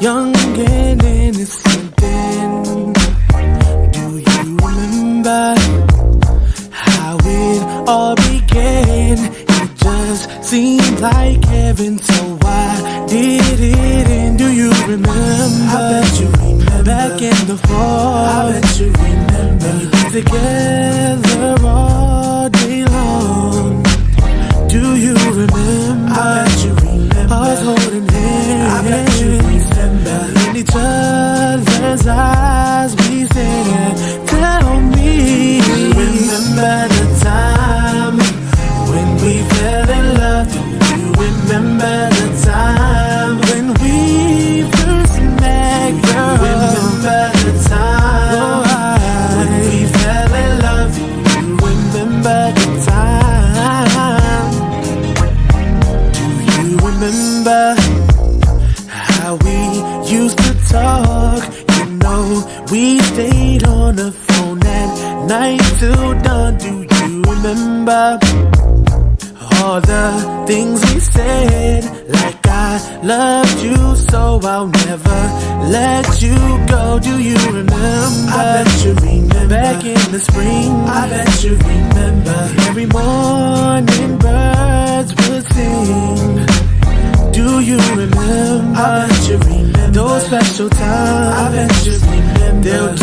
young and innocent then. Do you remember how it all began? It just seemed like heaven, so why did it end? Do you remember? I bet you remember. Back in the fall, I bet you remember. We were together all day long. Do you remember? I bet you remember. Us holding hands. I bet you remember. In each other's eyes we said, tell me. Do you remember the time when we fell in love? Do you remember the time when we first met, girl? Do you remember the time when we fell in love? Do you remember the time? Do you remember how we used to talk? You know, we stayed on the phone at night till dawn. Do you remember all the things we said? Like I loved you, so I'll never let you go. Do you remember? I bet you remember. Back in the spring, I bet you remember. Every morning birds would sing. Do you remember? I bet you remember. Those special times, I bet you remember. They'll